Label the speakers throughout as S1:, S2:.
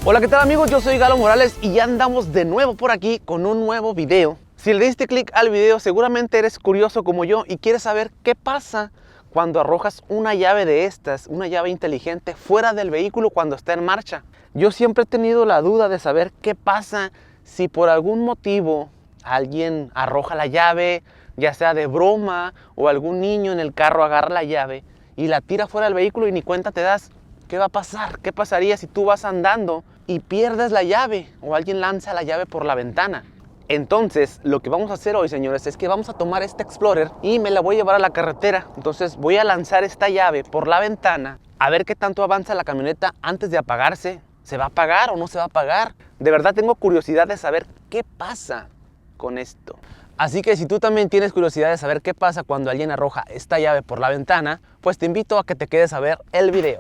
S1: Hola, ¿qué tal amigos? Yo soy Galo Morales y ya andamos de nuevo por aquí con un nuevo video. Si le diste clic al video, seguramente eres curioso como yo y quieres saber qué pasa cuando arrojas una llave de estas, una llave inteligente, fuera del vehículo cuando está en marcha. Yo siempre he tenido la duda de saber qué pasa si por algún motivo alguien arroja la llave, ya sea de broma o algún niño en el carro agarra la llave y la tira fuera del vehículo y ni cuenta te das. ¿Qué va a pasar? ¿Qué pasaría si tú vas andando y pierdes la llave o alguien lanza la llave por la ventana? Entonces, lo que vamos a hacer hoy, señores, es que vamos a tomar este Explorer y me la voy a llevar a la carretera. Entonces, voy a lanzar esta llave por la ventana a ver qué tanto avanza la camioneta antes de apagarse. ¿Se va a apagar o no se va a apagar? De verdad tengo curiosidad de saber qué pasa con esto. Así que si tú también tienes curiosidad de saber qué pasa cuando alguien arroja esta llave por la ventana, pues te invito a que te quedes a ver el video.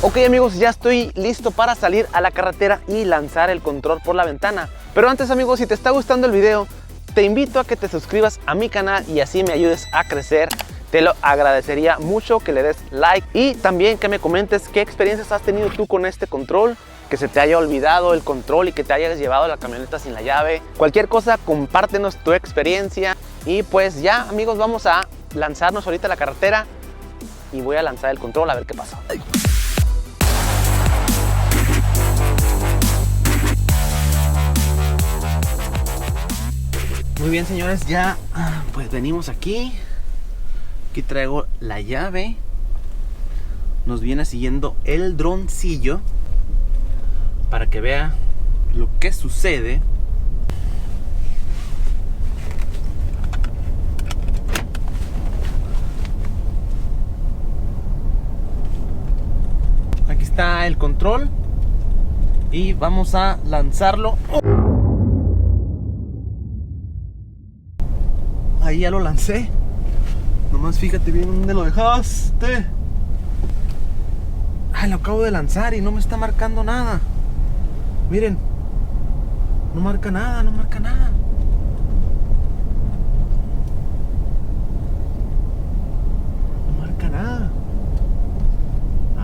S1: Ok amigos, ya estoy listo para salir a la carretera y lanzar el control por la ventana. Pero antes amigos, si te está gustando el video, te invito a que te suscribas a mi canal y así me ayudes a crecer. Te lo agradecería mucho que le des like y también que me comentes qué experiencias has tenido tú con este control, que se te haya olvidado el control y que te hayas llevado la camioneta sin la llave. Cualquier cosa, compártenos tu experiencia. Y pues ya amigos, vamos a lanzarnos ahorita a la carretera y voy a lanzar el control a ver qué pasa. Muy bien señores, ya pues venimos aquí. Aquí traigo la llave. Nos viene siguiendo el droncillo para que vea lo que sucede. Aquí está el control y vamos a lanzarlo. Ahí ya lo lancé. Nomás fíjate bien dónde lo dejaste. Ay, lo acabo de lanzar y no me está marcando nada. Miren. No marca nada, no marca nada. No marca nada.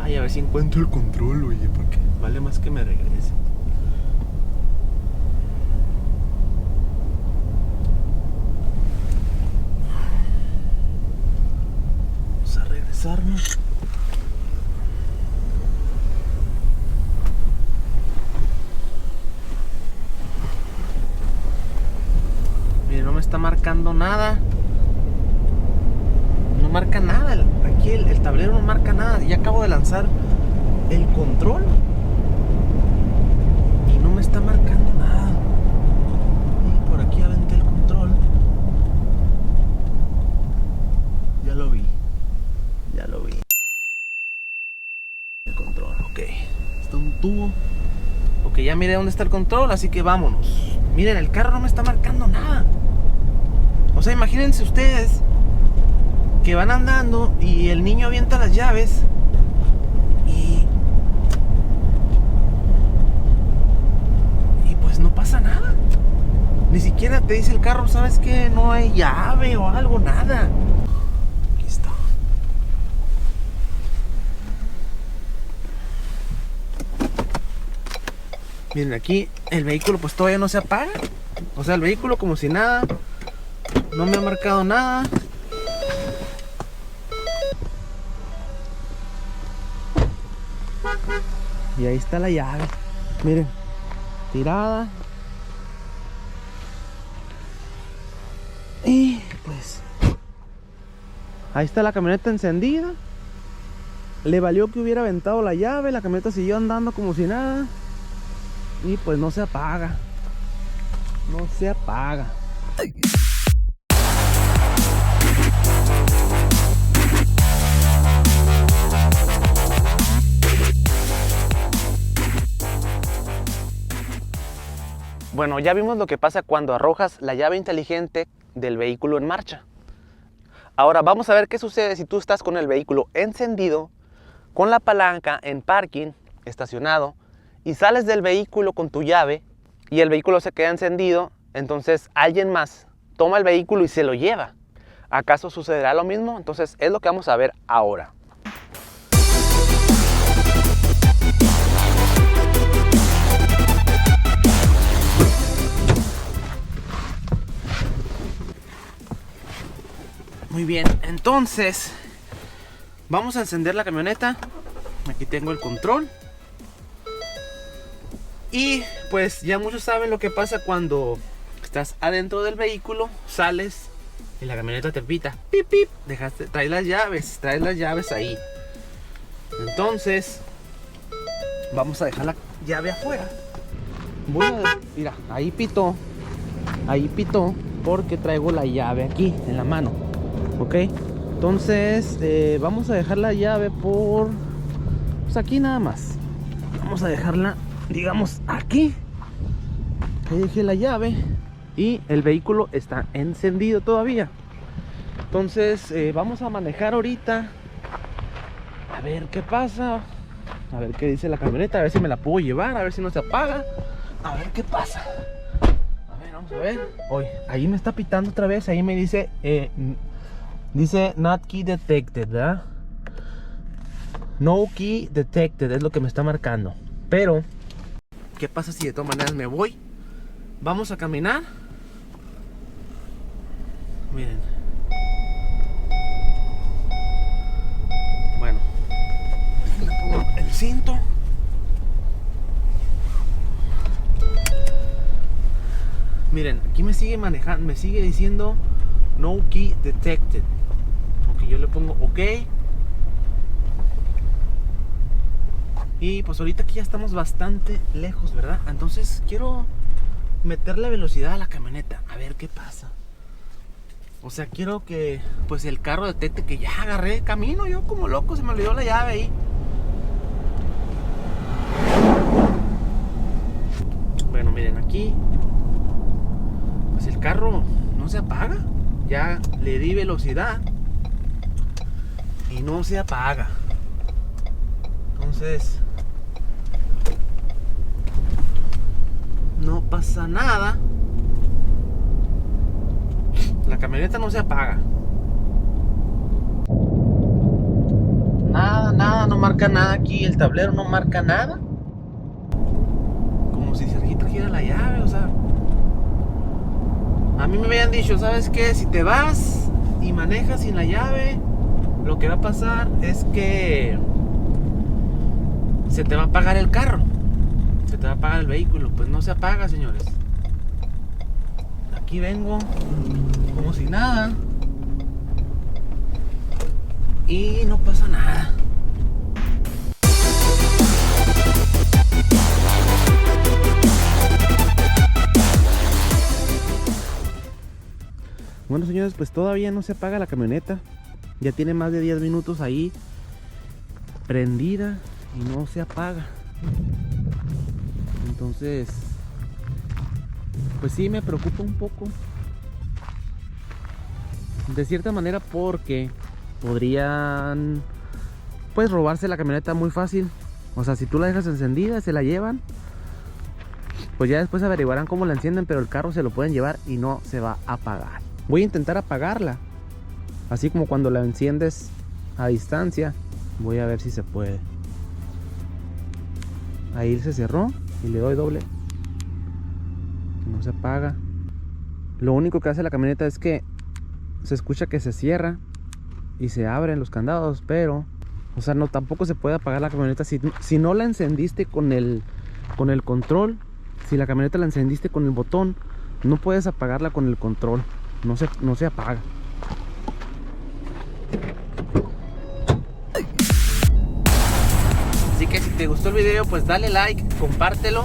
S1: Ay, a ver si encuentro el control, oye, porque vale más que me regrese. Mire, no me está marcando nada. No marca nada. Aquí el tablero no marca nada. Ya acabo de lanzar el control y no me está marcando nada. Y por aquí aventé el control. Ya lo vi. Ya lo vi. El control, ok. Está un tubo. Ok, ya miré dónde está el control, así que vámonos. Miren, el carro no me está marcando nada. O sea, imagínense ustedes que van andando y el niño avienta las llaves y pues no pasa nada. Ni siquiera te dice el carro, ¿sabes qué? No hay llave o algo, nada. Aquí está. Miren, aquí el vehículo pues todavía no se apaga. O sea, el vehículo como si nada. No me ha marcado nada. Y ahí está la llave. Miren, tirada. Y pues ahí está la camioneta encendida. Le valió que hubiera aventado la llave. La camioneta siguió andando como si nada. Y pues no se apaga. No se apaga. Bueno, ya vimos lo que pasa cuando arrojas la llave inteligente del vehículo en marcha. Ahora vamos a ver qué sucede si tú estás con el vehículo encendido, con la palanca en parking, estacionado, y sales del vehículo con tu llave y el vehículo se queda encendido. Entonces alguien más toma el vehículo y se lo lleva. ¿Acaso sucederá lo mismo? Entonces es lo que vamos a ver ahora. Muy bien, entonces vamos a encender la camioneta. Aquí tengo el control. Y pues ya muchos saben lo que pasa cuando estás adentro del vehículo, sales y la camioneta te pita, pip, pip, traes las llaves ahí. Entonces vamos a dejar la llave afuera. Mira, ahí pitó porque traigo la llave aquí en la mano. Ok, entonces vamos a dejar la llave pues aquí nada más. Vamos a dejarla, digamos, aquí. Ahí dejé la llave y el vehículo está encendido todavía. Entonces vamos a manejar ahorita, a ver qué pasa, a ver qué dice la camioneta, a ver si me la puedo llevar, a ver si no se apaga, a ver qué pasa. A ver, vamos a ver. Oye, ahí me está pitando otra vez, ahí me dice dice not key detected, ¿verdad? No key detected es lo que me está marcando. Pero ¿qué pasa si de todas maneras me voy? Vamos a caminar. Miren. Bueno, le pongo el cinto. Miren, aquí me sigue manejando, me sigue diciendo no key detected. Ok, yo le pongo OK. Y pues ahorita aquí ya estamos bastante lejos, ¿verdad? Entonces quiero meterle velocidad a la camioneta, a ver qué pasa. O sea, quiero que pues el carro detecte que ya agarré camino. Yo como loco, se me olvidó la llave ahí. Bueno, miren, aquí pues el carro no se apaga. Ya le di velocidad y no se apaga. Entonces no pasa nada. La camioneta no se apaga. Nada, no marca nada aquí. El tablero no marca nada. Como si se trajera la llave, o sea. A mí me habían dicho, ¿sabes qué? Si te vas y manejas sin la llave, lo que va a pasar es que se te va a apagar el carro. Se te va a apagar el vehículo. Pues no se apaga, señores. Aquí vengo como si nada y no pasa nada. Bueno, señores, pues todavía no se apaga la camioneta. Ya tiene más de 10 minutos ahí prendida y no se apaga. Entonces pues sí me preocupa un poco, de cierta manera, porque podrían pues robarse la camioneta muy fácil. O sea, si tú la dejas encendida, se la llevan, pues ya después averiguarán cómo la encienden, pero el carro se lo pueden llevar y no se va a apagar. Voy a intentar apagarla, así como cuando la enciendes a distancia. Voy a ver si se puede. Ahí se cerró y le doy doble. No se apaga. Lo único que hace la camioneta es que se escucha que se cierra y se abren los candados, pero o sea, no, tampoco se puede apagar la camioneta si no la encendiste con el control. Si la camioneta la encendiste con el botón, no puedes apagarla con el control. No se apaga. Así que si te gustó el video, pues dale like, compártelo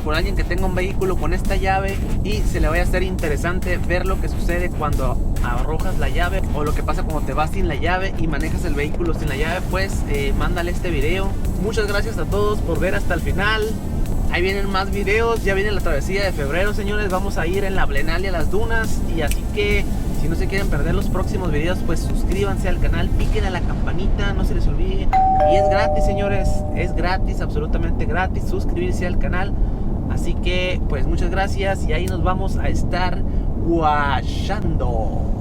S1: con alguien que tenga un vehículo con esta llave y se le vaya a hacer interesante ver lo que sucede cuando arrojas la llave, o lo que pasa cuando te vas sin la llave y manejas el vehículo sin la llave. Pues mándale este video. Muchas gracias a todos por ver hasta el final. Ahí vienen más videos, ya viene la travesía de febrero, señores. Vamos a ir en la Blenal y a las dunas, y así que si no se quieren perder los próximos videos, pues suscríbanse al canal, piquen a la campanita, no se les olvide. Y es gratis, señores, es gratis, absolutamente gratis suscribirse al canal. Así que pues muchas gracias y ahí nos vamos a estar guachando.